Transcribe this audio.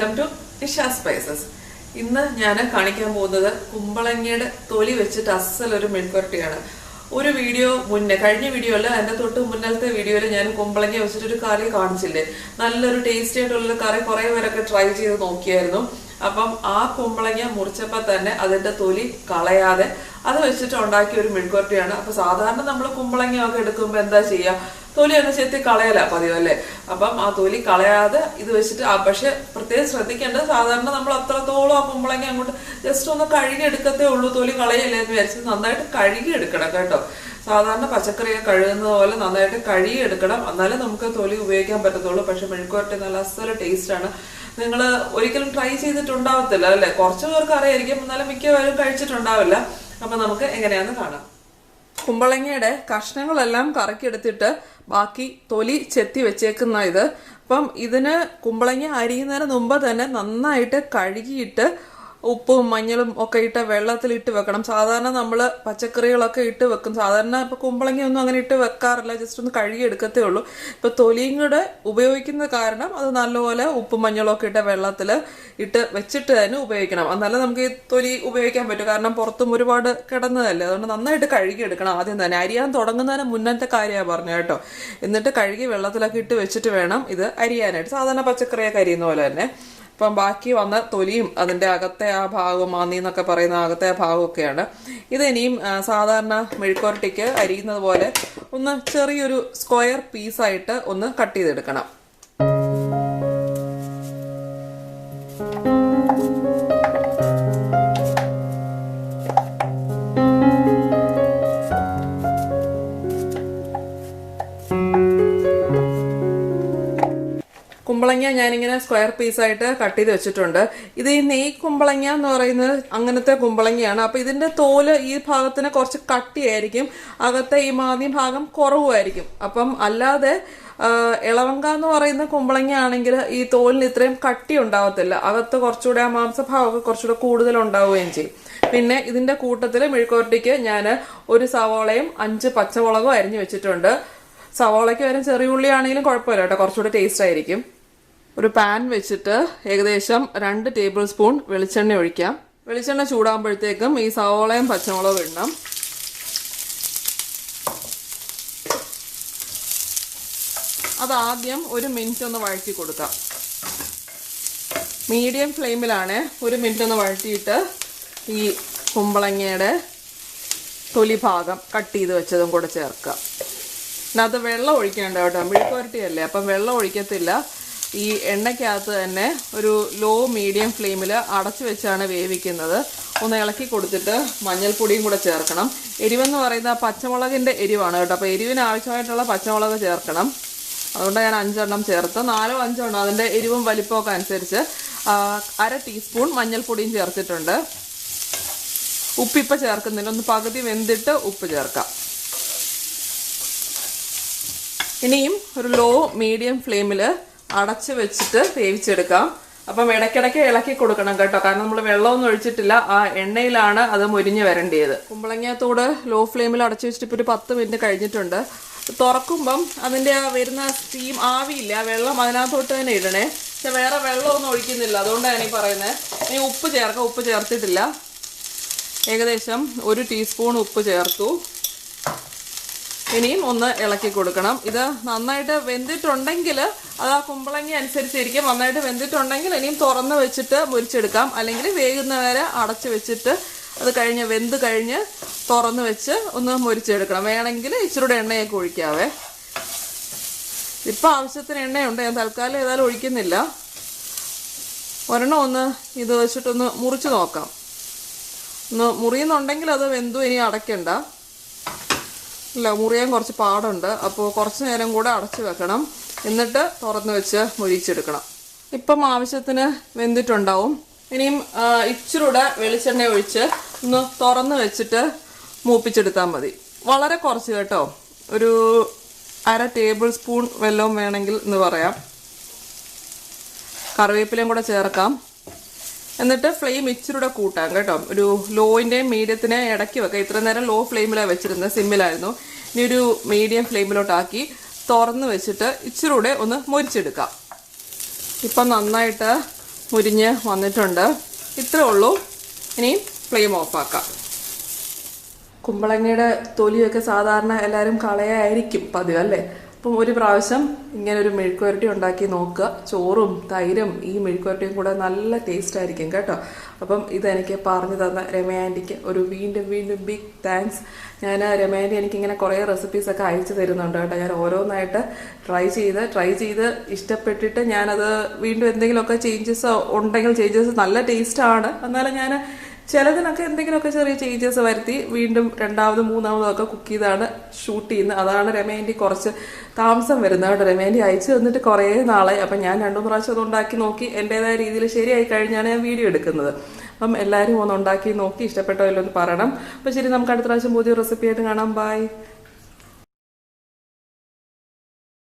Welcome to Isha spices. ഇന്ന് ഞാൻ കാണിക്കാൻ പോകുന്നത് കുമ്പളങ്ങയുടെ തൊലി വെച്ചിട്ട് അസലൊരു മെഴുക്കുവരട്ടിയാണ്. ഒരു വീഡിയോ മുന്നേ, കഴിഞ്ഞ വീഡിയോ അല്ല, അതിൻ്റെ തൊട്ട് മുന്നത്തെ വീഡിയോയിൽ ഞാൻ കുമ്പളങ്ങ വെച്ചിട്ടൊരു കറി കാണിച്ചില്ലേ, നല്ലൊരു ടേസ്റ്റി ആയിട്ടുള്ളൊരു കറി കുറേ പേരൊക്കെ ട്രൈ ചെയ്ത് നോക്കിയായിരുന്നു. അപ്പം ആ കുമ്പളങ്ങ മുറിച്ചപ്പോൾ തന്നെ അതിൻ്റെ തൊലി കളയാതെ അത് വെച്ചിട്ട് ഉണ്ടാക്കിയ ഒരു മെഴുക്കുവരട്ടിയാണ്. അപ്പോൾ സാധാരണ നമ്മൾ കുമ്പളങ്ങയൊക്കെ എടുക്കുമ്പോൾ എന്താ ചെയ്യുക, തൊലി ഒന്ന് ചെത്തി കളയല പതിവ് അല്ലേ. അപ്പം ആ തൊലി കളയാതെ ഇത് വെച്ചിട്ട്, പക്ഷെ പ്രത്യേകം ശ്രദ്ധിക്കേണ്ടത്, സാധാരണ നമ്മൾ അത്രത്തോളം ആ കുമ്പളങ്ങ അങ്ങോട്ട് ജസ്റ്റ് ഒന്ന് കഴുകി എടുക്കത്തേ ഉള്ളൂ, തൊലി കളയല്ലേ എന്ന് വിചാരിച്ചത് നന്നായിട്ട് കഴുകി എടുക്കണം കേട്ടോ. സാധാരണ പച്ചക്കറിയൊക്കെ കഴുകുന്നത് പോലെ നന്നായിട്ട് കഴുകി എടുക്കണം, എന്നാലേ നമുക്ക് തൊലി ഉപയോഗിക്കാൻ പറ്റത്തുള്ളൂ. പക്ഷെ മെഴുക്കുവരട്ടി നല്ല അസല ടേസ്റ്റാണ്. നിങ്ങൾ ഒരിക്കലും ട്രൈ ചെയ്തിട്ടുണ്ടാവത്തില്ല അല്ലേ, കുറച്ച് പേർക്ക് അറിയായിരിക്കും, എന്നാലും മിക്കവാറും കഴിച്ചിട്ടുണ്ടാവില്ല. അപ്പൊ നമുക്ക് എങ്ങനെയാന്ന് കാണാം. കുമ്പളങ്ങയുടെ കഷ്ണങ്ങളെല്ലാം കറക്കിയെടുത്തിട്ട് ബാക്കി തൊലി ചെത്തി വെച്ചേക്കുന്ന ഇത്. അപ്പം ഇതിന് കുമ്പളങ്ങ അരിയുന്നതിന് മുമ്പ് തന്നെ നന്നായിട്ട് കഴുകിയിട്ട് ഉപ്പും മഞ്ഞളും ഒക്കെ ഇട്ട് വെള്ളത്തിലിട്ട് വെക്കണം. സാധാരണ നമ്മൾ പച്ചക്കറികളൊക്കെ ഇട്ട് വെക്കും, സാധാരണ ഇപ്പം കുമ്പളങ്ങയൊന്നും അങ്ങനെ ഇട്ട് വെക്കാറില്ല, ജസ്റ്റ് ഒന്ന് കഴുകി എടുക്കത്തേ ഉള്ളൂ. ഇപ്പം തൊലിയും കൂടെ ഉപയോഗിക്കുന്ന കാരണം അത് നല്ലപോലെ ഉപ്പും മഞ്ഞളും ഒക്കെ ഇട്ട് വെള്ളത്തിൽ ഇട്ട് വെച്ചിട്ട് തന്നെ ഉപയോഗിക്കണം, എന്നാലും നമുക്ക് ഈ തൊലി ഉപയോഗിക്കാൻ പറ്റും. കാരണം പുറത്തും ഒരുപാട് കിടന്നതല്ലേ, അതുകൊണ്ട് നന്നായിട്ട് കഴുകി എടുക്കണം ആദ്യം തന്നെ. അരിയാൻ തുടങ്ങുന്നതിന് മുന്നത്തെ കാര്യമാണ് പറഞ്ഞു കേട്ടോ. എന്നിട്ട് കഴുകി വെള്ളത്തിലൊക്കെ ഇട്ട് വെച്ചിട്ട് വേണം ഇത് അരിയാനായിട്ട്, സാധാരണ പച്ചക്കറിയൊക്കെ അരിയുന്ന പോലെ തന്നെ. അപ്പം ബാക്കി വന്ന തൊലിയും അതിൻ്റെ അകത്തെ ആ ഭാഗവും, മാന്നി എന്നൊക്കെ പറയുന്ന അകത്തെ ആ ഭാഗമൊക്കെയാണ്. ഇതിനിയും സാധാരണ മെഴുക്കുവരട്ടിക്ക് അരിയുന്നത് പോലെ ഒന്ന് ചെറിയൊരു സ്ക്വയർ പീസായിട്ട് ഒന്ന് കട്ട് ചെയ്തെടുക്കണം. കുമ്പളങ്ങ ഞാനിങ്ങനെ സ്ക്വയർ പീസായിട്ട് കട്ട് ചെയ്ത് വെച്ചിട്ടുണ്ട്. ഇത് ഈ നെയ് കുമ്പളങ്ങ എന്ന് പറയുന്നത് അങ്ങനത്തെ കുമ്പളങ്ങയാണ്. അപ്പോൾ ഇതിൻ്റെ തോല് ഈ ഭാഗത്തിന് കുറച്ച് കട്ടിയായിരിക്കും, അകത്തെ ഈ മാന്യ ഭാഗം കുറവുമായിരിക്കും. അപ്പം അല്ലാതെ ഇളവങ്ക എന്ന് പറയുന്ന കുമ്പളങ്ങ ആണെങ്കിൽ ഈ തോലിന് ഇത്രയും കട്ടി ഉണ്ടാവത്തില്ല, അകത്ത് കുറച്ചുകൂടെ ആ മാംസഭാവമൊക്കെ കുറച്ചുകൂടെ കൂടുതൽ ഉണ്ടാവുകയും ചെയ്യും. പിന്നെ ഇതിൻ്റെ കൂട്ടത്തിൽ മെഴുക്കുവരട്ടിക്ക് ഞാൻ ഒരു സവോളയും 5 പച്ചമുളകും അരിഞ്ഞു വെച്ചിട്ടുണ്ട്. സവോളയ്ക്ക് വരും ചെറിയ ഉള്ളി ആണെങ്കിലും കുഴപ്പമില്ല കേട്ടോ, കുറച്ചുകൂടി ടേസ്റ്റ് ആയിരിക്കും. ഒരു പാൻ വെച്ചിട്ട് ഏകദേശം 2 ടേബിൾ സ്പൂൺ വെളിച്ചെണ്ണ ഒഴിക്കാം. വെളിച്ചെണ്ണ ചൂടാകുമ്പോഴത്തേക്കും ഈ സവോളയും പച്ചമുളകും ഇടണം. അതാദ്യം 1 മിനിറ്റ് ഒന്ന് വഴറ്റി കൊടുക്കാം. മീഡിയം ഫ്ലെയിമിലാണ് 1 മിനിറ്റ് ഒന്ന് വഴറ്റിയിട്ട് ഈ കുമ്പളങ്ങയുടെ തൊലി ഭാഗം കട്ട് ചെയ്ത് വെച്ചതും കൂടെ ചേർക്കാം. അത് വെള്ളം ഒഴിക്കേണ്ട കേട്ടോ, മെഴുക്കുവരട്ടിയല്ലേ, അപ്പം വെള്ളം ഒഴിക്കത്തില്ല. ഈ എണ്ണയ്ക്കകത്ത് തന്നെ ഒരു ലോ മീഡിയം ഫ്ലെയിമിൽ അടച്ചു വെച്ചാണ് വേവിക്കുന്നത്. ഒന്ന് ഇളക്കി കൊടുത്തിട്ട് മഞ്ഞൾപ്പൊടിയും കൂടെ ചേർക്കണം. എരിവെന്ന് പറയുന്ന പച്ചമുളകിൻ്റെ എരിവാണ് കേട്ടോ, അപ്പോൾ എരിവിന് ആവശ്യമായിട്ടുള്ള പച്ചമുളക് ചേർക്കണം. അതുകൊണ്ട് ഞാൻ 5 എണ്ണം ചേർത്ത്, 4 5 എണ്ണം അതിൻ്റെ എരിവും വലിപ്പമൊക്കെ അനുസരിച്ച്. 1/2 ടീസ്പൂൺ മഞ്ഞൾപ്പൊടിയും ചേർത്തിട്ടുണ്ട്. ഉപ്പിപ്പോൾ ചേർക്കുന്നില്ല, ഒന്ന് പകുതി വെന്തിട്ട് ഉപ്പ് ചേർക്കാം. ഇനിയും ഒരു ലോ മീഡിയം ഫ്ലെയിമിൽ അടച്ച് വെച്ചിട്ട് വേവിച്ചെടുക്കാം. അപ്പം ഇടയ്ക്കിടയ്ക്ക് ഇളക്കി കൊടുക്കണം കേട്ടോ, കാരണം നമ്മൾ വെള്ളമൊന്നും ഒഴിച്ചിട്ടില്ല, ആ എണ്ണയിലാണ് അത് മുരിഞ്ഞ് വരേണ്ടത്. കുമ്പളങ്ങത്തോട് ലോ ഫ്ലെയിമിൽ അടച്ചു വെച്ചിട്ട് ഇപ്പോൾ ഒരു 10 മിനിറ്റ് കഴിഞ്ഞിട്ടുണ്ട്. തുറക്കുമ്പം അതിൻ്റെ ആ വരുന്ന സ്റ്റീം ആവിയില്ല, വെള്ളം അതിനകത്തോട്ട് തന്നെ ഇടണേ. പക്ഷെ വേറെ വെള്ളമൊന്നും ഒഴിക്കുന്നില്ല, അതുകൊണ്ടാണ് ഈ പറയുന്നത്. ഇനി ഉപ്പ് ചേർക്കാം, ഉപ്പ് ചേർത്തിട്ടില്ല. ഏകദേശം 1 ടീസ്പൂൺ ഉപ്പ് ചേർത്തു. ഇനിയും ഒന്ന് ഇളക്കി കൊടുക്കണം. ഇത് നന്നായിട്ട് വെന്തിട്ടുണ്ടെങ്കിൽ അത് ആ കുമ്പളങ്ങ അനുസരിച്ചിരിക്കും. നന്നായിട്ട് വെന്തിട്ടുണ്ടെങ്കിൽ ഇനിയും തുറന്ന് വെച്ചിട്ട് മുരിച്ചെടുക്കാം, അല്ലെങ്കിൽ വേകുന്നവരെ അടച്ചു വെച്ചിട്ട് അത് വെന്ത് കഴിഞ്ഞ് തുറന്ന് വെച്ച് ഒന്ന് മുരിച്ചെടുക്കണം. വേണമെങ്കിൽ ഇച്ചിരൂടെ എണ്ണയൊക്കെ ഒഴിക്കാവേ. ഇപ്പം ആവശ്യത്തിന് എണ്ണയുണ്ട്, ഞാൻ തൽക്കാലം ഏതായാലും ഒഴിക്കുന്നില്ല. ഒരെണ്ണം ഒന്ന് ഇത് വെച്ചിട്ടൊന്ന് മുറിച്ച് നോക്കാം. ഒന്ന് മുറിയുന്നുണ്ടെങ്കിൽ അത് വെന്തു, ഇനി അടയ്ക്കണ്ട. ഇല്ല, മുറിയാൻ കുറച്ച് പാടുണ്ട്, അപ്പോൾ കുറച്ച് നേരം കൂടെ അടച്ചു വെക്കണം, എന്നിട്ട് തുറന്ന് വെച്ച് മുരിച്ചെടുക്കണം. ഇപ്പം ആവശ്യത്തിന് വെന്തിട്ടുണ്ടാവും. ഇനിയും ഇച്ചിരൂടെ വെളിച്ചെണ്ണ ഒഴിച്ച് ഒന്ന് തുറന്ന് വെച്ചിട്ട് മൂപ്പിച്ചെടുത്താൽ മതി. വളരെ കുറച്ച് കേട്ടോ, ഒരു 1/2 ടേബിൾ സ്പൂൺ വെല്ലവും വേണമെങ്കിൽ എന്ന് പറയാം. കറിവേപ്പിലയും കൂടെ ചേർക്കാം. എന്നിട്ട് ഫ്ലെയിം ഇച്ചിരൂടെ കൂട്ടാം കേട്ടോ, ഒരു ലോയിൻ്റെയും മീഡിയത്തിനെ ഇടയ്ക്ക് വെക്കാം. ഇത്ര നേരം ലോ ഫ്ലെയിമിലാണ് വെച്ചിരുന്നത്, സിമ്മിലായിരുന്നു. ഇനി ഒരു മീഡിയം ഫ്ലെയിമിലോട്ടാക്കി തുറന്ന് വെച്ചിട്ട് ഇച്ചിരൂടെ ഒന്ന് മൊരിച്ചെടുക്കാം. ഇപ്പം നന്നായിട്ട് മുരിഞ്ഞ് വന്നിട്ടുണ്ട്. ഇത്രേ ഉള്ളൂ. ഇനി ഫ്ലെയിം ഓഫാക്കാം. കുമ്പളങ്ങയുടെ തൊലിയൊക്കെ സാധാരണ എല്ലാവരും കളയായിരിക്കും പതിവ് അല്ലേ? അപ്പം ഒരു പ്രാവശ്യം ഇങ്ങനെ ഒരു മെഴുക്കുവരട്ടി ഉണ്ടാക്കി നോക്കുക. ചോറും തൈരും ഈ മെഴുക്കുവരട്ടിയും കൂടെ നല്ല ടേസ്റ്റ് ആയിരിക്കും കേട്ടോ. അപ്പം ഇതെനിക്ക് പറഞ്ഞു തന്ന രമയാൻറ്റിക്ക് ഒരു വീണ്ടും വീണ്ടും ബിഗ് താങ്ക്സ്. ഞാൻ രമയാൻറ്റി എനിക്കിങ്ങനെ കുറേ റെസിപ്പീസൊക്കെ അയച്ചു തരുന്നുണ്ട് കേട്ടോ. ഞാൻ ഓരോന്നായിട്ട് ട്രൈ ചെയ്ത് ഇഷ്ടപ്പെട്ടിട്ട് ഞാനത് വീണ്ടും എന്തെങ്കിലുമൊക്കെ ചേഞ്ചസ് ഉണ്ടെങ്കിൽ, ചേഞ്ചസ് നല്ല ടേസ്റ്റാണ്, എന്നാലും ഞാൻ ചിലതിനൊക്കെ എന്തെങ്കിലുമൊക്കെ ചെറിയ ചേഞ്ചസ് വരുത്തി വീണ്ടും രണ്ടാമതും മൂന്നാമതും ഒക്കെ കുക്ക് ചെയ്താണ് ഷൂട്ട് ചെയ്യുന്നത്. അതാണ് രമയാൻറ്റി കുറച്ച് താമസം വരുന്നത് കേട്ടോ. രമയാൻറ്റി അയച്ചു തന്നിട്ട് കുറേ നാളായി. അപ്പം ഞാൻ 2-3 പ്രാവശ്യം അത് ഉണ്ടാക്കി നോക്കി എൻ്റെതായ രീതിയിൽ ശരിയായി കഴിഞ്ഞാണ് ഞാൻ വീഡിയോ എടുക്കുന്നത്. അപ്പം എല്ലാവരും ഒന്ന് ഉണ്ടാക്കി നോക്കി ഇഷ്ടപ്പെട്ടോ ഇല്ലെന്ന് പറയണം. അപ്പം ശരി, നമുക്ക് അടുത്ത പ്രാവശ്യം പുതിയ റെസിപ്പി ആയിട്ട് കാണാം. ബൈ.